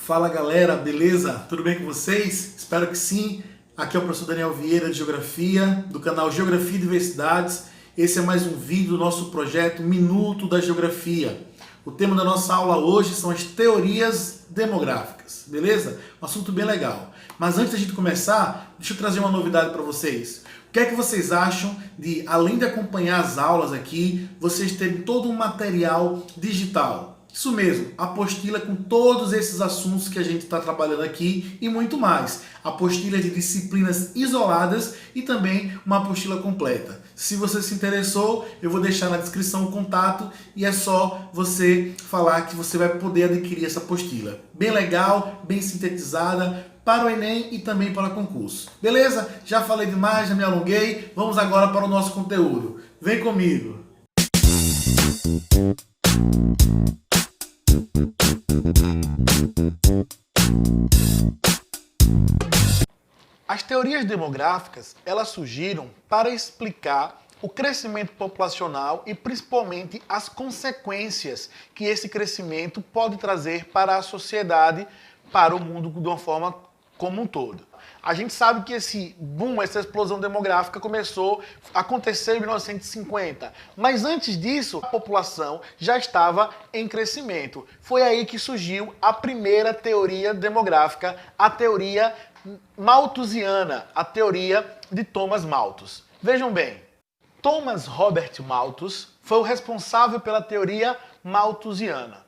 Fala galera, beleza? Tudo bem com vocês? Espero que sim. Aqui é o professor Daniel Vieira de Geografia, do canal Geografia e Diversidades. Esse é mais um vídeo do nosso projeto Minuto da Geografia. O tema da nossa aula hoje são as teorias demográficas, beleza? Um assunto bem legal. Mas antes da gente começar, deixa eu trazer uma novidade para vocês. O que é que vocês acham de, além de acompanhar as aulas aqui, vocês terem todo um material digital? Isso mesmo, apostila com todos esses assuntos que a gente está trabalhando aqui e muito mais. Apostila de disciplinas isoladas e também uma apostila completa. Se você se interessou, eu vou deixar na descrição o contato e é só você falar que você vai poder adquirir essa apostila. Bem legal, bem sintetizada para o Enem e também para concurso. Beleza? Já falei demais, já me alonguei. Vamos agora para o nosso conteúdo. Vem comigo! As teorias demográficas, elas surgiram para explicar o crescimento populacional e principalmente as consequências que esse crescimento pode trazer para a sociedade, para o mundo de uma forma como um todo. A gente sabe que esse boom, essa explosão demográfica começou a acontecer em 1950, mas antes disso a população já estava em crescimento. Foi aí que surgiu a primeira teoria demográfica, a teoria malthusiana, a teoria de Thomas Malthus. Vejam bem, Thomas Robert Malthus foi o responsável pela teoria malthusiana.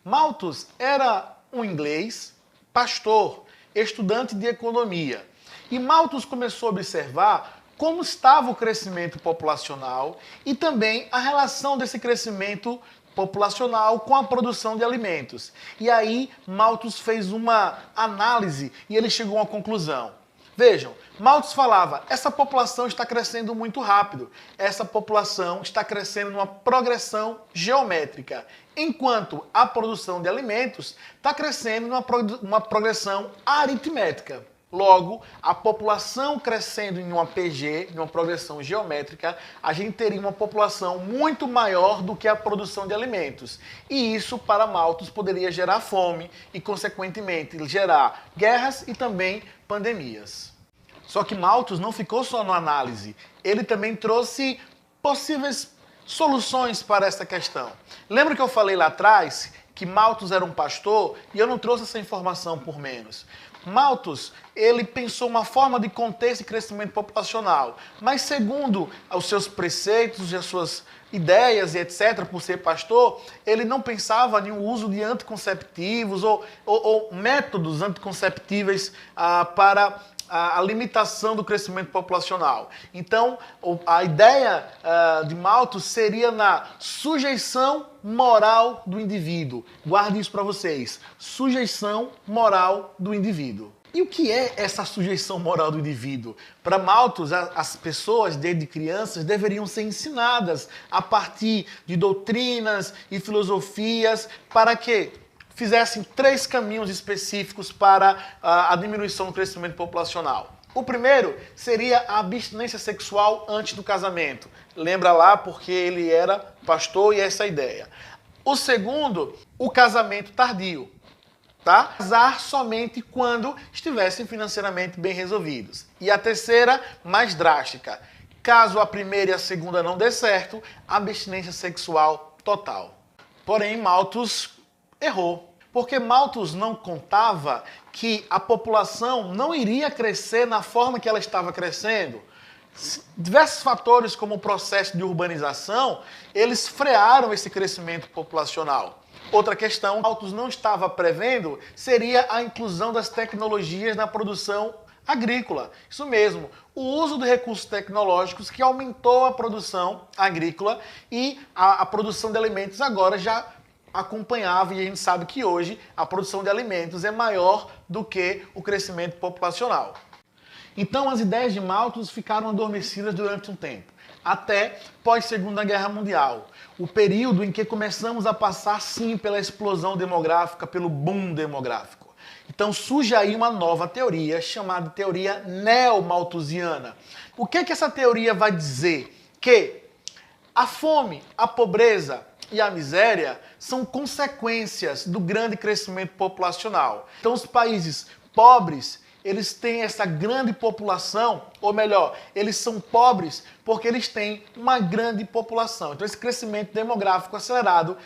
Malthus era um inglês, pastor, estudante de economia. E Malthus começou a observar como estava o crescimento populacional e também a relação desse crescimento populacional com a produção de alimentos. E aí Malthus fez uma análise e ele chegou a uma conclusão. Vejam, Malthus falava, essa população está crescendo muito rápido, essa população está crescendo numa progressão geométrica, enquanto a produção de alimentos está crescendo numa progressão aritmética. Logo, a população crescendo em uma PG, em uma progressão geométrica, a gente teria uma população muito maior do que a produção de alimentos. E isso, para Malthus, poderia gerar fome e, consequentemente, gerar guerras e também pandemias. Só que Malthus não ficou só na análise, ele também trouxe possíveis soluções para essa questão. Lembra que eu falei lá atrás que Malthus era um pastor e eu não trouxe essa informação por menos. Malthus, ele pensou uma forma de conter esse crescimento populacional, mas segundo os seus preceitos e as suas ideias e etc., por ser pastor, ele não pensava no uso de anticonceptivos ou métodos anticonceptíveis para a limitação do crescimento populacional. Então, a ideia de Malthus seria na sujeição moral do indivíduo. Guarde isso para vocês. Sujeição moral do indivíduo. E o que é essa sujeição moral do indivíduo? Para Malthus, as pessoas, desde crianças, deveriam ser ensinadas a partir de doutrinas e filosofias para que fizessem 3 caminhos específicos para a diminuição do crescimento populacional. O primeiro seria a abstinência sexual antes do casamento. Lembra lá porque ele era pastor e essa é a ideia. O segundo, o casamento tardio. Tá? Casar somente quando estivessem financeiramente bem resolvidos. E a terceira, mais drástica. Caso a primeira e a segunda não dê certo, abstinência sexual total. Porém, Malthus errou. Porque Malthus não contava que a população não iria crescer na forma que ela estava crescendo. Diversos fatores, como o processo de urbanização, eles frearam esse crescimento populacional. Outra questão, Malthus não estava prevendo, seria a inclusão das tecnologias na produção agrícola. Isso mesmo, o uso de recursos tecnológicos que aumentou a produção agrícola e a produção de alimentos agora já acompanhava, e a gente sabe que hoje a produção de alimentos é maior do que o crescimento populacional. Então as ideias de Malthus ficaram adormecidas durante um tempo, até pós-Segunda Guerra Mundial, o período em que começamos a passar sim pela explosão demográfica, pelo boom demográfico. Então surge aí uma nova teoria, chamada teoria neo-malthusiana. O que essa teoria vai dizer? Que a fome, a pobreza, e a miséria são consequências do grande crescimento populacional. Então os países pobres, eles têm essa grande população, ou melhor, eles são pobres porque eles têm uma grande população. Então esse crescimento demográfico acelerado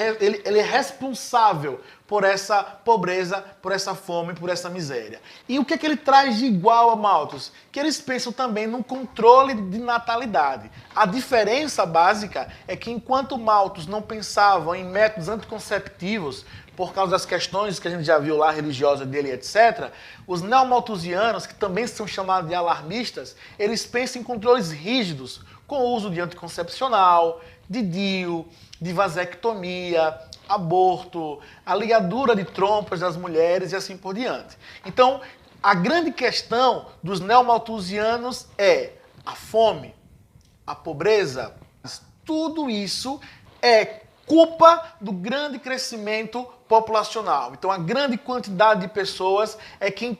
ele é responsável por essa pobreza, por essa fome, por essa miséria. E o que é que ele traz de igual a Malthus? Que eles pensam também no controle de natalidade. A diferença básica é que enquanto Malthus não pensava em métodos anticonceptivos, por causa das questões que a gente já viu lá, religiosas dele, etc., os neomalthusianos, que também são chamados de alarmistas, eles pensam em controles rígidos, com o uso de anticoncepcional, de DIU, de vasectomia, aborto, a ligadura de trompas das mulheres e assim por diante. Então, a grande questão dos neomalthusianos é a fome, a pobreza, tudo isso é culpa do grande crescimento populacional. Então, a grande quantidade de pessoas é quem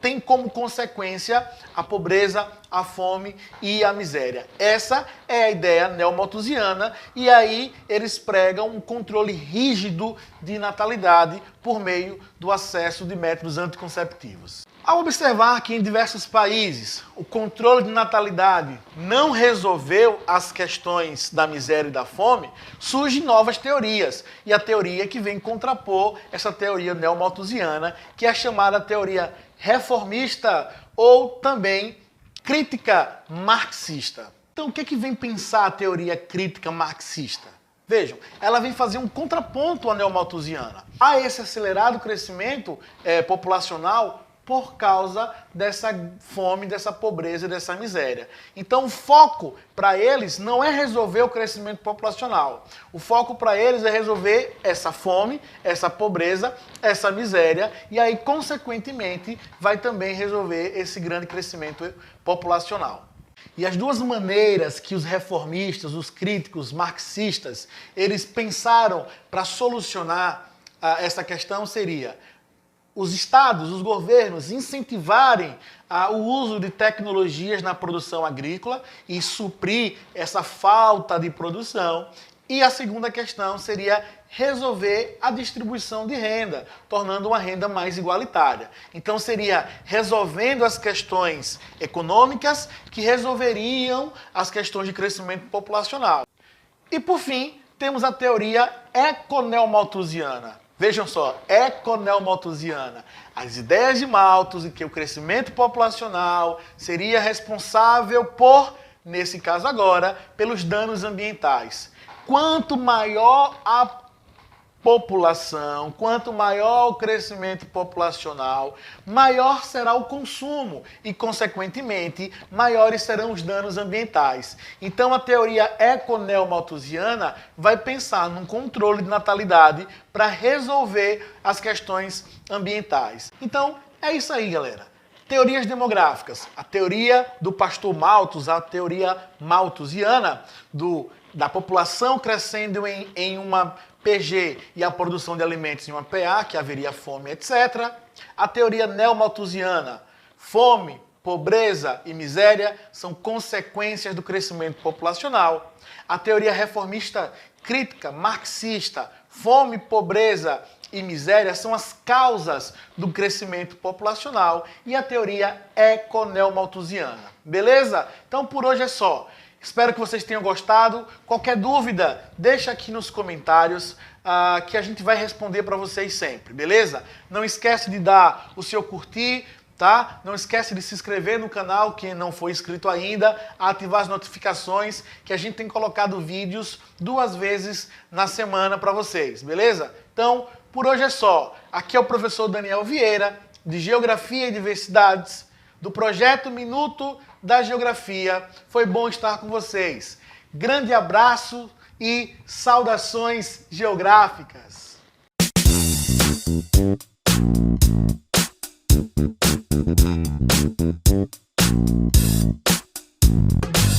tem como consequência a pobreza, a fome e a miséria. Essa é a ideia neomalthusiana, e aí eles pregam um controle rígido de natalidade por meio do acesso de métodos anticonceptivos. Ao observar que em diversos países o controle de natalidade não resolveu as questões da miséria e da fome, surgem novas teorias. E a teoria que vem contrapor essa teoria neomalthusiana, que é a chamada teoria reformista ou também crítica marxista. Então, o que é que vem pensar a teoria crítica marxista? Vejam, ela vem fazer um contraponto à neomalthusiana. Há esse acelerado crescimento populacional por causa dessa fome, dessa pobreza e dessa miséria. Então o foco para eles não é resolver o crescimento populacional. O foco para eles é resolver essa fome, essa pobreza, essa miséria, e aí, consequentemente, vai também resolver esse grande crescimento populacional. E as duas maneiras que os reformistas, os críticos marxistas, eles pensaram para solucionar essa questão seria os estados, os governos incentivarem o uso de tecnologias na produção agrícola e suprir essa falta de produção. E a segunda questão seria resolver a distribuição de renda, tornando uma renda mais igualitária. Então seria resolvendo as questões econômicas que resolveriam as questões de crescimento populacional. E por fim, temos a teoria econeomalthusiana. Vejam só, econeomalthusiana. As ideias de Malthus e que o crescimento populacional seria responsável por, nesse caso agora, pelos danos ambientais. Quanto maior a população, quanto maior o crescimento populacional, maior será o consumo e, consequentemente, maiores serão os danos ambientais. Então, a teoria econeomalthusiana vai pensar num controle de natalidade para resolver as questões ambientais. Então, é isso aí, galera. Teorias demográficas. A teoria do pastor Malthus, a teoria malthusiana da população crescendo em uma PG e a produção de alimentos em uma PA, que haveria fome, etc. A teoria neomalthusiana, fome, pobreza e miséria são consequências do crescimento populacional. A teoria reformista crítica, marxista, fome, pobreza e miséria são as causas do crescimento populacional. E a teoria econeomalthusiana. Beleza? Então por hoje é só. Espero que vocês tenham gostado. Qualquer dúvida, deixa aqui nos comentários que a gente vai responder para vocês sempre, beleza? Não esquece de dar o seu curtir, tá? Não esquece de se inscrever no canal, quem não for inscrito ainda, ativar as notificações, que a gente tem colocado vídeos 2 vezes na semana para vocês, beleza? Então, por hoje é só. Aqui é o professor Daniel Vieira, de Geografia e Diversidades, do projeto Minuto da Geografia. Foi bom estar com vocês. Grande abraço e saudações geográficas.